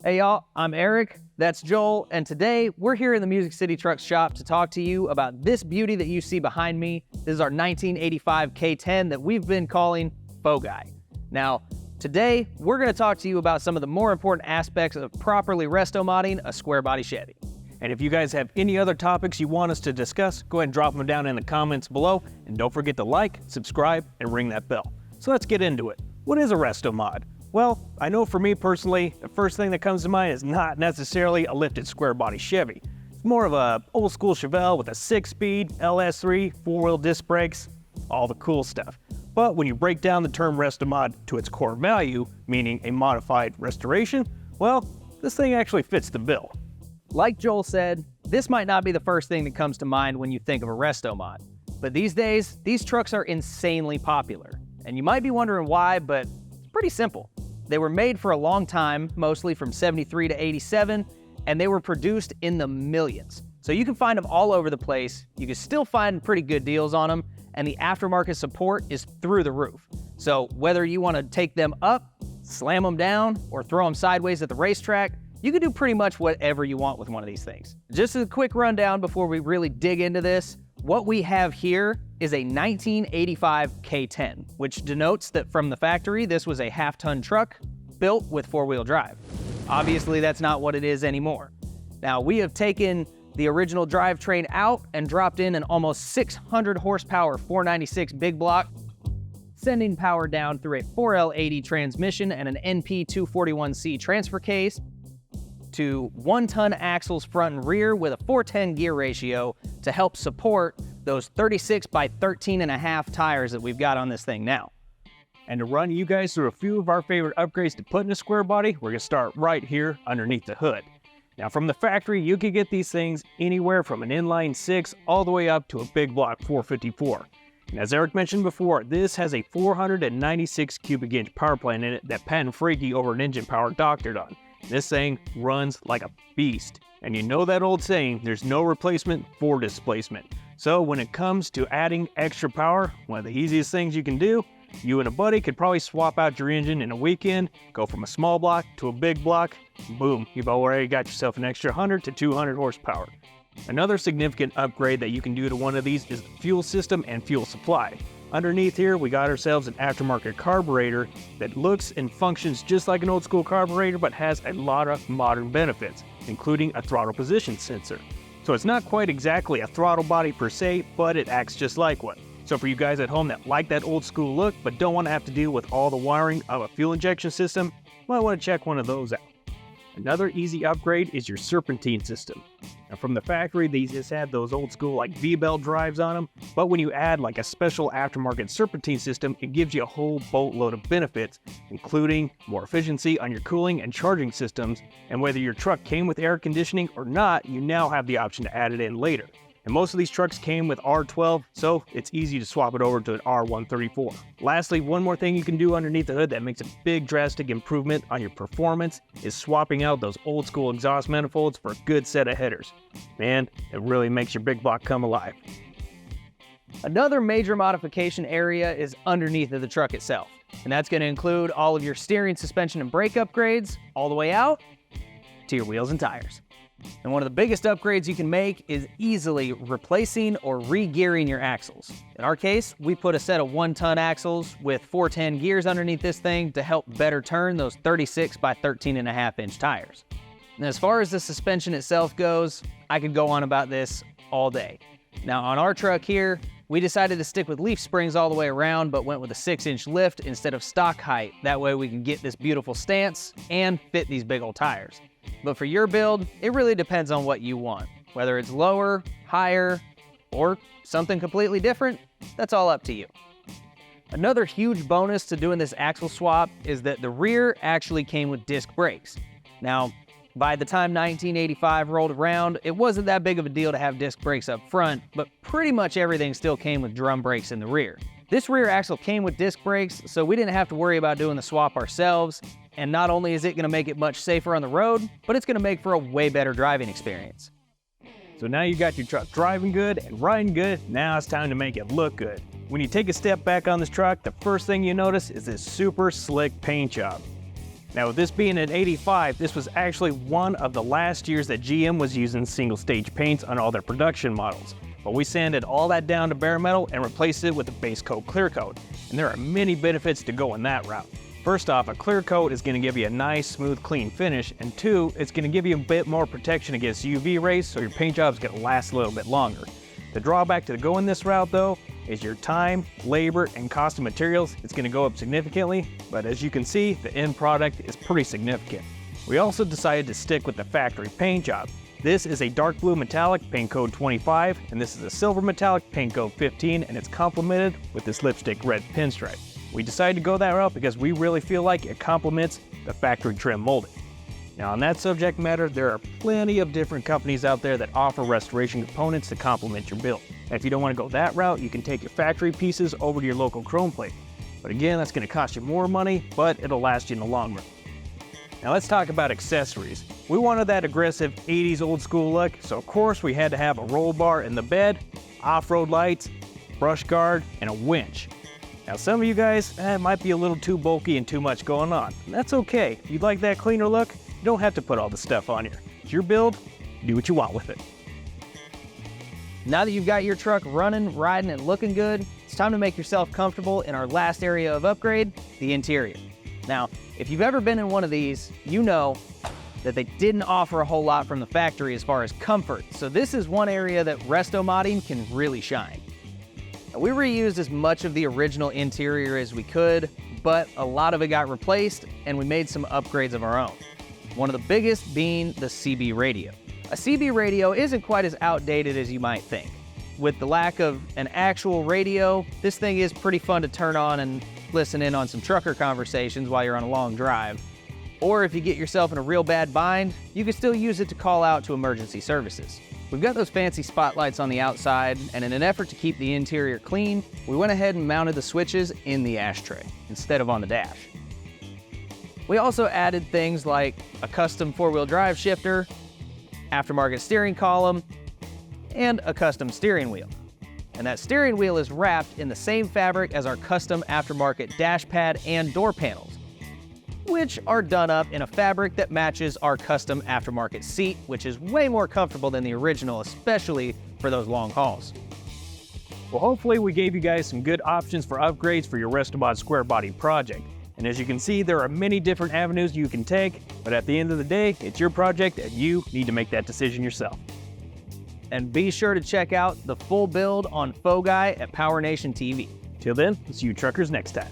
Hey y'all, I'm Eric, that's Joel, and today we're here in the Music City Truck Shop to talk to you about this beauty that you see behind me. This is our 1985 K10 that we've been calling Faux Guy. Now, today we're going to talk to you about some of the more important aspects of properly resto-modding a square body Chevy. And if you guys have any other topics you want us to discuss, go ahead and drop them down in the comments below, and don't forget to like, subscribe, and ring that bell. So let's get into it. What is a resto mod? Well, I know for me personally, the first thing that comes to mind is not necessarily a lifted square body Chevy. It's more of a old school Chevelle with a 6-speed, LS3, 4-wheel disc brakes, all the cool stuff. But when you break down the term resto mod to its core value, meaning a modified restoration, well, this thing actually fits the bill. Like Joel said, this might not be the first thing that comes to mind when you think of a resto mod. But these days, these trucks are insanely popular. And you might be wondering why, but it's pretty simple. They were made for a long time, mostly from 73 to 87, and they were produced in the millions. So you can find them all over the place, you can still find pretty good deals on them, and the aftermarket support is through the roof. So whether you want to take them up, slam them down, or throw them sideways at the racetrack, you can do pretty much whatever you want with one of these things. Just as a quick rundown before we really dig into this, what we have here is a 1985 K10, which denotes that from the factory, this was a half-ton truck built with four-wheel drive. Obviously, that's not what it is anymore. Now, we have taken the original drivetrain out and dropped in an almost 600 horsepower 496 big block, sending power down through a 4L80 transmission and an NP241C transfer case, to 1-ton axles front and rear with a 410 gear ratio to help support those 36 by 13.5 tires that we've got on this thing now. And to run you guys through a few of our favorite upgrades to put in a square body, we're gonna start right here underneath the hood. Now from the factory, you can get these things anywhere from an inline 6 all the way up to a big block 454. And as Eric mentioned before, this has a 496 cubic inch power plant in it that Pat and Freaky over at Engine Power doctored on. This thing runs like a beast. And you know that old saying, there's no replacement for displacement. So when it comes to adding extra power, one of the easiest things you can do, you and a buddy could probably swap out your engine in a weekend, go from a small block to a big block, boom, you've already got yourself an extra 100 to 200 horsepower. Another significant upgrade that you can do to one of these is the fuel system and fuel supply. Underneath here, we got ourselves an aftermarket carburetor that looks and functions just like an old school carburetor, but has a lot of modern benefits, including a throttle position sensor. So it's not quite exactly a throttle body per se, but it acts just like one. So for you guys at home that like that old school look, but don't want to have to deal with all the wiring of a fuel injection system, you might want to check one of those out. Another easy upgrade is your serpentine system. Now from the factory, these just had those old school like V-belt drives on them, but when you add like a special aftermarket serpentine system, it gives you a whole boatload of benefits, including more efficiency on your cooling and charging systems, and whether your truck came with air conditioning or not, you now have the option to add it in later. And most of these trucks came with R12, so it's easy to swap it over to an R134. Lastly, one more thing you can do underneath the hood that makes a big drastic improvement on your performance is swapping out those old school exhaust manifolds for a good set of headers. Man, it really makes your big block come alive. Another major modification area is underneath of the truck itself. And that's gonna include all of your steering, suspension, and brake upgrades, all the way out to your wheels and tires. And one of the biggest upgrades you can make is easily replacing or re-gearing your axles. In our case, we put a set of 1-ton axles with 410 gears underneath this thing to help better turn those 36 by 13.5 inch tires. And as far as the suspension itself goes, I could go on about this all day. Now on our truck here, we decided to stick with leaf springs all the way around, but went with a 6-inch lift instead of stock height. That way we can get this beautiful stance and fit these big old tires. But for your build, it really depends on what you want. Whether it's lower, higher, or something completely different, that's all up to you. Another huge bonus to doing this axle swap is that the rear actually came with disc brakes. Now, by the time 1985 rolled around, it wasn't that big of a deal to have disc brakes up front, but pretty much everything still came with drum brakes in the rear. This rear axle came with disc brakes, so we didn't have to worry about doing the swap ourselves, and not only is it going to make it much safer on the road, but it's going to make for a way better driving experience. So now you got your truck driving good and riding good, now it's time to make it look good. When you take a step back on this truck, the first thing you notice is this super slick paint job. Now with this being an 85, this was actually one of the last years that GM was using single stage paints on all their production models. But we sanded all that down to bare metal and replaced it with a base coat clear coat. And there are many benefits to going that route. First off, a clear coat is going to give you a nice, smooth, clean finish, and two, it's going to give you a bit more protection against UV rays, so your paint job is going to last a little bit longer. The drawback to going this route though is your time, labor, and cost of materials. It's going to go up significantly, but as you can see, the end product is pretty significant. We also decided to stick with the factory paint job. This is a dark blue metallic paint code 25, and this is a silver metallic paint code 15, and it's complemented with this lipstick red pinstripe. We decided to go that route because we really feel like it complements the factory trim molding. Now on that subject matter, there are plenty of different companies out there that offer restoration components to complement your build. And if you don't want to go that route, you can take your factory pieces over to your local chrome plate. But again, that's going to cost you more money, but it'll last you in the long run. Now let's talk about accessories. We wanted that aggressive 80s old school look, so of course we had to have a roll bar in the bed, off-road lights, brush guard, and a winch. Now some of you guys, it might be a little too bulky and too much going on. And that's okay. If you'd like that cleaner look, you don't have to put all the stuff on here. It's your build, do what you want with it. Now that you've got your truck running, riding, and looking good, it's time to make yourself comfortable in our last area of upgrade, the interior. Now, if you've ever been in one of these, you know that they didn't offer a whole lot from the factory as far as comfort, so this is one area that resto modding can really shine. Now, we reused as much of the original interior as we could, but a lot of it got replaced, and we made some upgrades of our own. One of the biggest being the CB radio. A CB radio isn't quite as outdated as you might think. With the lack of an actual radio, this thing is pretty fun to turn on and listen in on some trucker conversations while you're on a long drive. Or if you get yourself in a real bad bind, you can still use it to call out to emergency services. We've got those fancy spotlights on the outside, and in an effort to keep the interior clean, we went ahead and mounted the switches in the ashtray instead of on the dash. We also added things like a custom four-wheel drive shifter, aftermarket steering column, and a custom steering wheel. And that steering wheel is wrapped in the same fabric as our custom aftermarket dash pad and door panels, which are done up in a fabric that matches our custom aftermarket seat, which is way more comfortable than the original, especially for those long hauls. Well, hopefully we gave you guys some good options for upgrades for your Restomod square body project. And as you can see, there are many different avenues you can take, but at the end of the day, it's your project and you need to make that decision yourself. And be sure to check out the full build on Faux Guy at PowerNation TV. Till then, we'll see you truckers next time.